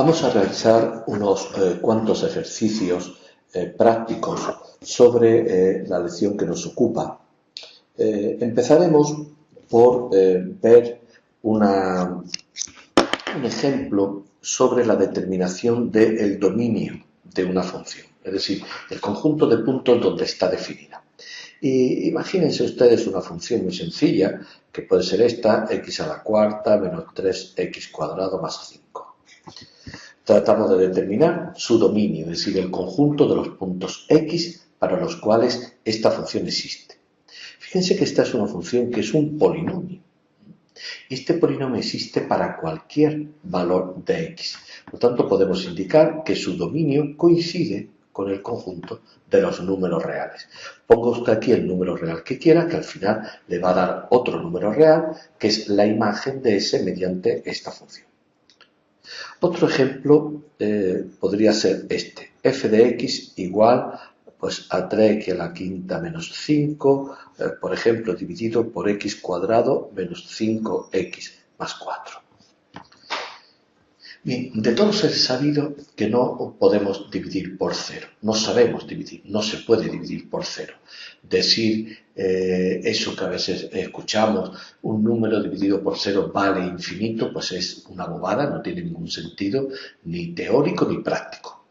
Vamos a realizar unos cuantos ejercicios prácticos sobre la lección que nos ocupa. Empezaremos por ver un ejemplo sobre la determinación del dominio de una función, es decir, el conjunto de puntos donde está definida. Y imagínense ustedes una función muy sencilla, que puede ser esta, x a la cuarta menos 3x cuadrado más 5. Tratamos de determinar su dominio, es decir, el conjunto de los puntos x para los cuales esta función existe. Fíjense que esta es una función que es un polinomio. Este polinomio existe para cualquier valor de x. Por tanto, podemos indicar que su dominio coincide con el conjunto de los números reales. Ponga usted aquí el número real que quiera, que al final le va a dar otro número real, que es la imagen de ese mediante esta función. Otro ejemplo podría ser este, f de x igual pues, a 3x a la quinta menos 5, por ejemplo, dividido por x cuadrado menos 5x más 4. Bien, de todos es sabido que no podemos dividir por cero, no sabemos dividir, no se puede dividir por cero. Decir eso que a veces escuchamos, un número dividido por cero vale infinito, pues es una bobada, no tiene ningún sentido, ni teórico ni práctico.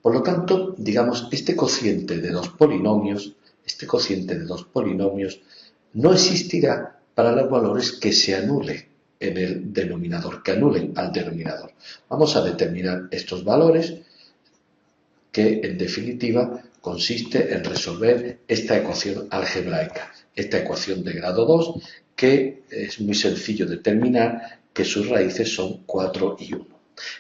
Por lo tanto, digamos, este cociente de dos polinomios no existirá para los valores que se anulen en el denominador, que anulen al denominador. Vamos a determinar estos valores que, en definitiva, consiste en resolver esta ecuación algebraica, esta ecuación de grado 2, que es muy sencillo determinar que sus raíces son 4 y 1.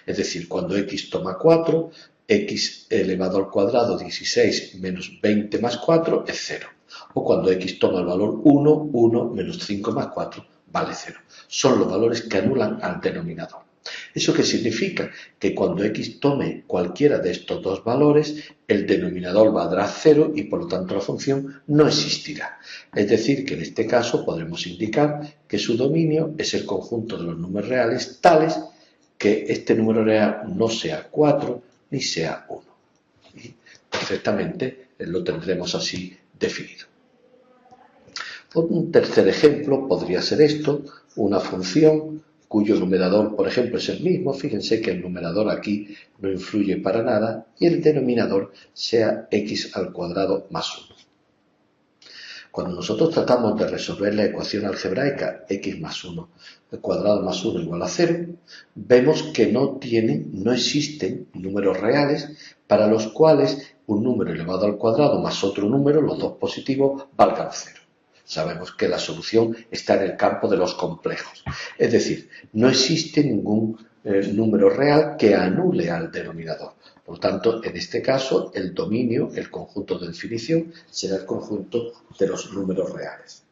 Es decir, cuando x toma 4, x elevado al cuadrado 16 menos 20 más 4 es 0. O cuando x toma el valor 1, 1 menos 5 más 4 vale 0. Son los valores que anulan al denominador. ¿Eso qué significa? Que cuando x tome cualquiera de estos dos valores, el denominador valdrá 0 y por lo tanto la función no existirá. Es decir, que en este caso podremos indicar que su dominio es el conjunto de los números reales tales que este número real no sea 4 ni sea 1. Y perfectamente lo tendremos así definido. Un tercer ejemplo podría ser esto, una función cuyo numerador, por ejemplo, es el mismo. Fíjense que el numerador aquí no influye para nada y el denominador sea x al cuadrado más 1. Cuando nosotros tratamos de resolver la ecuación algebraica x más 1 al cuadrado más 1 igual a 0, vemos que no existen números reales para los cuales un número elevado al cuadrado más otro número, los dos positivos, valgan 0. Sabemos que la solución está en el campo de los complejos. Es decir, no existe ningún número real que anule al denominador. Por tanto, en este caso, el dominio, el conjunto de definición, será el conjunto de los números reales.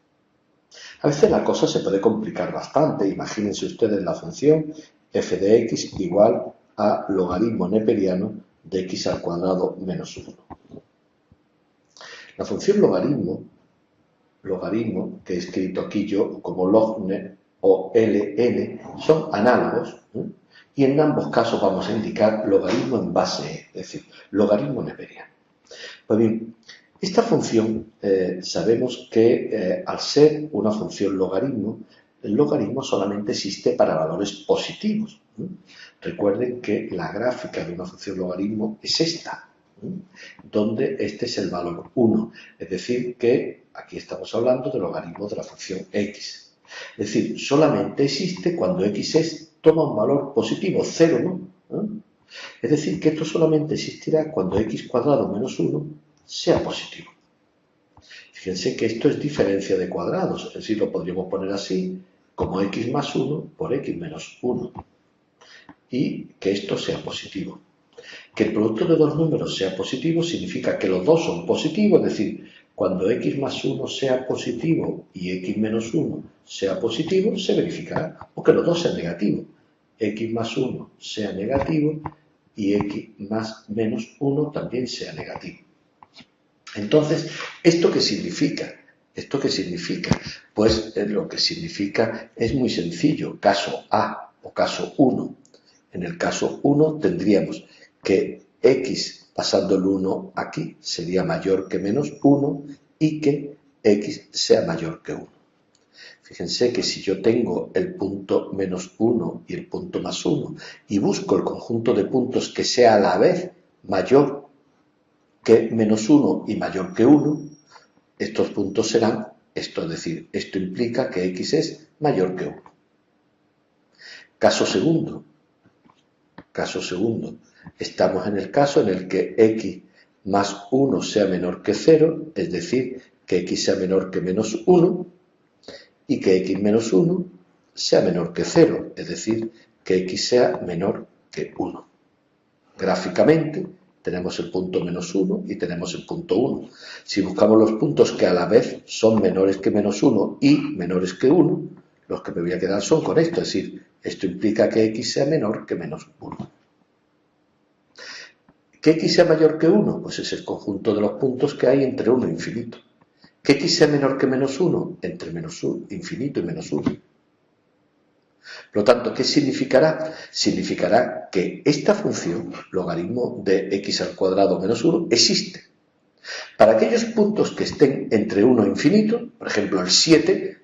A veces la cosa se puede complicar bastante. Imagínense ustedes la función f de x igual a logaritmo neperiano de x al cuadrado menos 1. La función logaritmo que he escrito aquí yo como logn o ln son análogos, y en ambos casos vamos a indicar logaritmo en base e, es decir, logaritmo neperiano. Pues bien, esta función sabemos que al ser una función logaritmo, el logaritmo solamente existe para valores positivos. Recuerden que la gráfica de una función logaritmo es esta, donde este es el valor 1, es decir, que aquí estamos hablando del logaritmo de la función x. Es decir, solamente existe cuando x toma un valor positivo, 0, ¿no? Es decir, que esto solamente existirá cuando x cuadrado menos 1 sea positivo. Fíjense que esto es diferencia de cuadrados, es decir, lo podríamos poner así, como x más 1 por x menos 1, y que esto sea positivo. Que el producto de dos números sea positivo significa que los dos son positivos, es decir, cuando x más 1 sea positivo y x menos 1 sea positivo, se verificará, o que los dos sean negativos. X más 1 sea negativo y x más menos 1 también sea negativo. Entonces, ¿esto qué significa? Pues lo que significa es muy sencillo. Caso A o caso 1. En el caso 1 tendríamos que x pasando el 1 aquí sería mayor que menos 1 y que x sea mayor que 1. Fíjense que si yo tengo el punto menos 1 y el punto más 1 y busco el conjunto de puntos que sea a la vez mayor que menos 1 y mayor que 1, estos puntos serán esto, es decir, esto implica que x es mayor que 1. Caso segundo, estamos en el caso en el que x más 1 sea menor que 0, es decir, que x sea menor que menos 1 y que x menos 1 sea menor que 0, es decir, que x sea menor que 1. Gráficamente tenemos el punto menos 1 y tenemos el punto 1. Si buscamos los puntos que a la vez son menores que menos 1 y menores que 1, los que me voy a quedar son con esto, es decir, esto implica que x sea menor que menos 1. ¿Que x sea mayor que 1? Pues es el conjunto de los puntos que hay entre 1 e infinito. ¿Que x sea menor que menos 1? Entre menos 1, infinito y menos 1. Por lo tanto, ¿qué significará? Significará que esta función, logaritmo de x al cuadrado menos 1, existe. Para aquellos puntos que estén entre 1 e infinito, por ejemplo el 7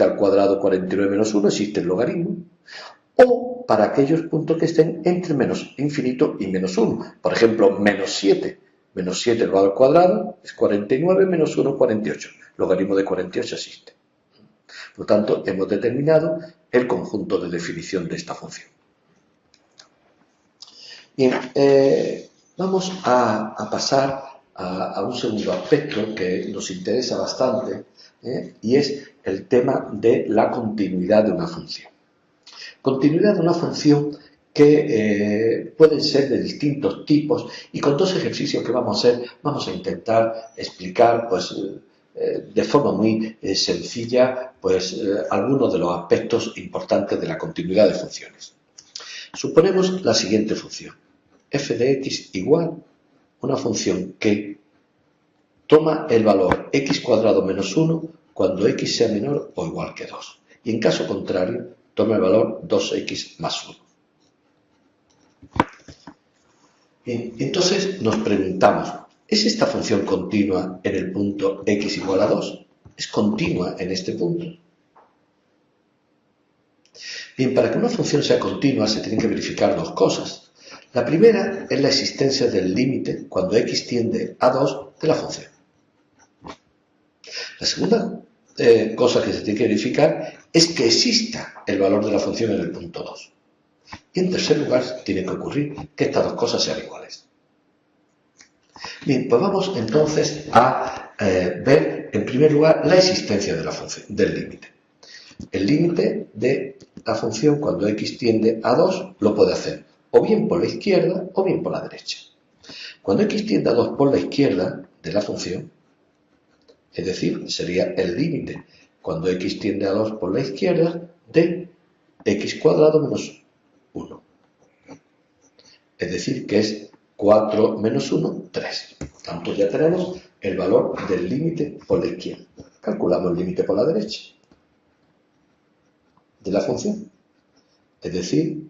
al cuadrado 49 menos 1, existe el logaritmo. O para aquellos puntos que estén entre menos infinito y menos 1. Por ejemplo, menos 7. Menos 7 elevado al cuadrado es 49, menos 1, 48. Logaritmo de 48 existe. Por lo tanto, hemos determinado el conjunto de definición de esta función. Bien, vamos a pasar a un segundo aspecto que nos interesa bastante, y es el tema de la continuidad de una función. Continuidad de una función que pueden ser de distintos tipos, y con dos ejercicios que vamos a hacer vamos a intentar explicar pues de forma muy sencilla pues algunos de los aspectos importantes de la continuidad de funciones. Suponemos la siguiente función: f de x igual una función que toma el valor x cuadrado menos 1 cuando x sea menor o igual que 2, y en caso contrario toma el valor 2x más 1. Bien, entonces nos preguntamos, ¿es esta función continua en el punto x igual a 2? ¿Es continua en este punto? Bien, para que una función sea continua se tienen que verificar dos cosas. La primera es la existencia del límite cuando x tiende a 2 de la función. La segunda cosa que se tiene que verificar es que exista el valor de la función en el punto 2. Y en tercer lugar, tiene que ocurrir que estas dos cosas sean iguales. Bien, pues vamos entonces a ver en primer lugar la existencia de la función, del límite. El límite de la función cuando x tiende a 2 lo puede hacer o bien por la izquierda o bien por la derecha. Cuando x tiende a 2 por la izquierda de la función, es decir, sería el límite cuando x tiende a 2 por la izquierda de x cuadrado menos 1. Es decir, que es 4 menos 1, 3. Por tanto, ya tenemos el valor del límite por la izquierda. Calculamos el límite por la derecha de la función. Es decir,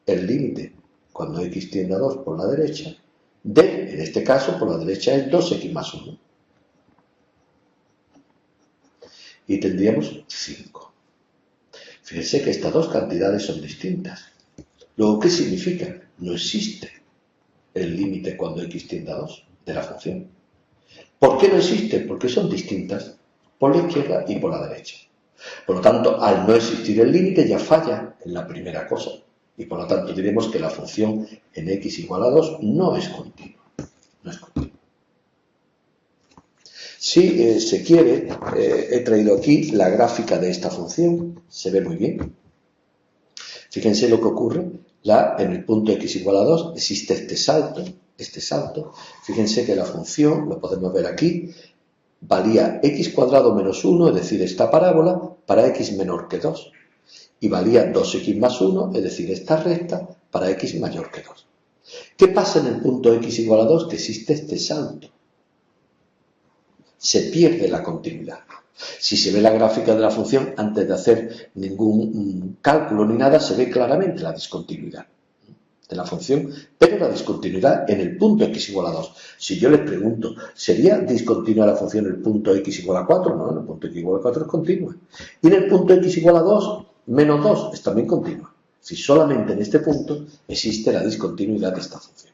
el límite cuando x tiende a 2 por la derecha de, en este caso, por la derecha es 2x más 1. Y tendríamos 5. Fíjense que estas dos cantidades son distintas. Luego, ¿qué significa? No existe el límite cuando x tiende a 2 de la función. ¿Por qué no existe? Porque son distintas por la izquierda y por la derecha. Por lo tanto, al no existir el límite ya falla en la primera cosa. Y por lo tanto diremos que la función en x igual a 2 no es continua. No es continua. Si se quiere, he traído aquí la gráfica de esta función. Se ve muy bien. Fíjense lo que ocurre. En el punto x igual a 2 existe este salto. Fíjense que la función, lo podemos ver aquí, valía x cuadrado menos 1, es decir, esta parábola, para x menor que 2. Y valía 2x más 1, es decir, esta recta, para x mayor que 2. ¿Qué pasa en el punto x igual a 2? Que existe este salto. Se pierde la continuidad. Si se ve la gráfica de la función, antes de hacer ningún cálculo ni nada, se ve claramente la discontinuidad. de la función, pero la discontinuidad en el punto x igual a 2. Si yo les pregunto, ¿sería discontinua la función en el punto x igual a 4? No, en el punto x igual a 4 es continua. Y en el punto x igual a 2, menos 2, es también continua. Si solamente en este punto existe la discontinuidad de esta función.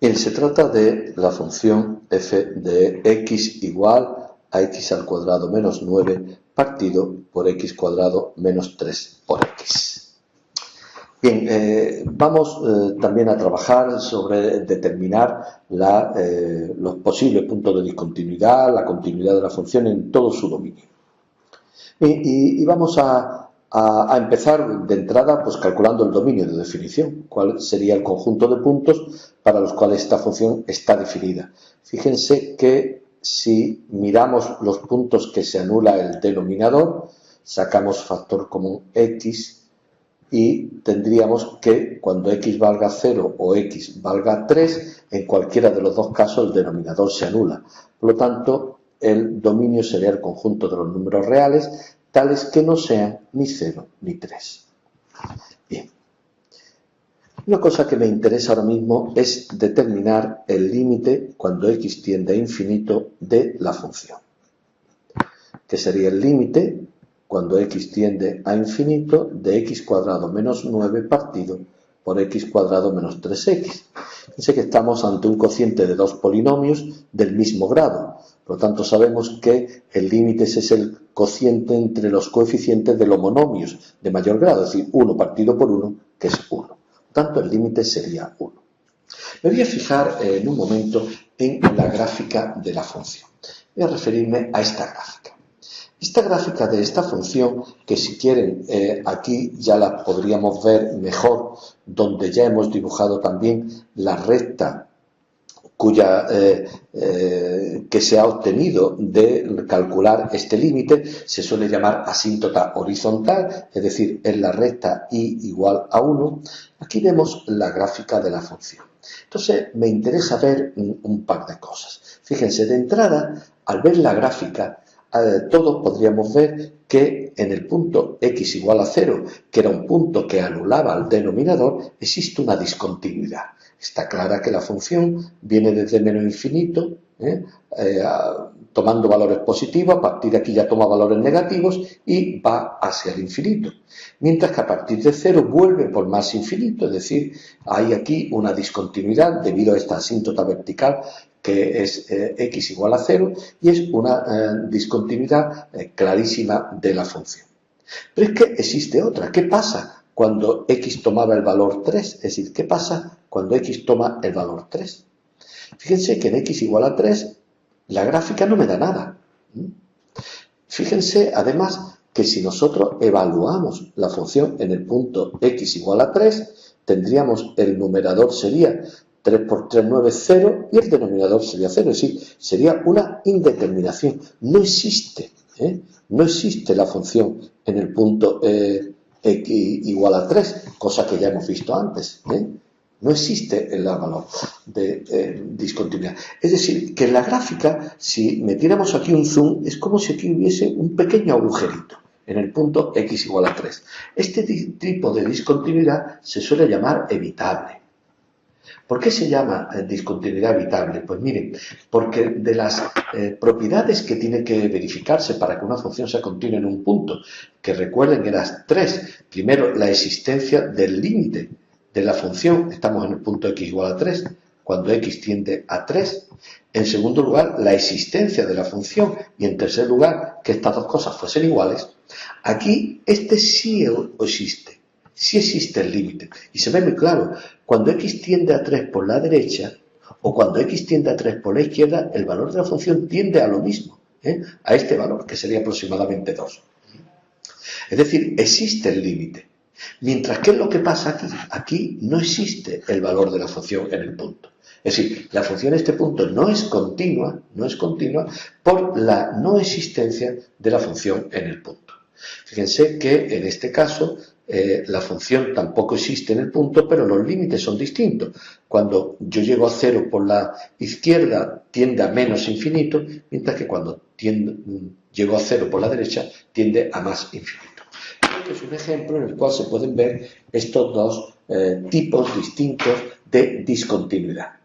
Bien, se trata de la función f de x igual a x al cuadrado menos 9 partido por x cuadrado menos 3 por x. Bien, vamos también a trabajar sobre determinar los posibles puntos de discontinuidad, la continuidad de la función en todo su dominio. Y vamos a empezar de entrada pues calculando el dominio de definición, cuál sería el conjunto de puntos para los cuales esta función está definida. Fíjense que si miramos los puntos que se anula el denominador, sacamos factor común x y tendríamos que cuando x valga 0 o x valga 3, en cualquiera de los dos casos el denominador se anula. Por lo tanto, el dominio sería el conjunto de los números reales, tales que no sean ni 0 ni 3. Bien. Una cosa que me interesa ahora mismo es determinar el límite cuando x tiende a infinito de la función, que sería el límite cuando x tiende a infinito de x cuadrado menos 9 partido por x cuadrado menos 3x. Fíjense que estamos ante un cociente de dos polinomios del mismo grado. Por lo tanto, sabemos que el límite es el cociente entre los coeficientes de los monomios de mayor grado, es decir, 1 partido por 1, que es 1. Por lo tanto, el límite sería 1. Me voy a fijar en un momento en la gráfica de la función. Voy a referirme a esta gráfica. Esta gráfica de esta función, que si quieren aquí ya la podríamos ver mejor, donde ya hemos dibujado también la recta que se ha obtenido de calcular este límite, se suele llamar asíntota horizontal, es decir, en la recta y igual a 1. Aquí vemos la gráfica de la función. Entonces me interesa ver un par de cosas. Fíjense, de entrada, al ver la gráfica, todos podríamos ver que en el punto x igual a 0, que era un punto que anulaba al denominador, existe una discontinuidad. Está clara que la función viene desde menos infinito, tomando valores positivos, a partir de aquí ya toma valores negativos y va hacia el infinito. Mientras que a partir de 0 vuelve por más infinito, es decir, hay aquí una discontinuidad debido a esta asíntota vertical que es x igual a 0 y es una discontinuidad clarísima de la función. Pero es que existe otra. ¿Qué pasa cuando x tomaba el valor 3? Es decir, ¿qué pasa cuando x toma el valor 3? Fíjense que en x igual a 3 la gráfica no me da nada. Fíjense además que si nosotros evaluamos la función en el punto x igual a 3, tendríamos el numerador sería 3 por 3, 9, 0 y el denominador sería 0, es decir, sería una indeterminación. No existe, no existe la función en el punto x igual a 3, cosa que ya hemos visto antes. No existe el valor de discontinuidad. Es decir, que en la gráfica, si metiéramos aquí un zoom, es como si aquí hubiese un pequeño agujerito en el punto x igual a 3. Este tipo de discontinuidad se suele llamar evitable. ¿Por qué se llama discontinuidad evitable? Pues miren, porque de las propiedades que tiene que verificarse para que una función sea continua en un punto, que recuerden que eran 3, primero la existencia del límite de la función, estamos en el punto x igual a 3, cuando x tiende a 3, en segundo lugar la existencia de la función y en tercer lugar que estas dos cosas fuesen iguales, aquí este sí existe. Sí existe el límite. Y se ve muy claro. Cuando x tiende a 3 por la derecha o cuando x tiende a 3 por la izquierda, el valor de la función tiende a lo mismo, a este valor, que sería aproximadamente 2. Es decir, existe el límite. Mientras, ¿qué es lo que pasa aquí? Aquí no existe el valor de la función en el punto. Es decir, la función en este punto no es continua por la no existencia de la función en el punto. Fíjense que en este caso la función tampoco existe en el punto, pero los límites son distintos. Cuando yo llego a 0 por la izquierda tiende a menos infinito, mientras que cuando llego a 0 por la derecha tiende a más infinito. es un ejemplo en el cual se pueden ver estos dos tipos distintos de discontinuidad.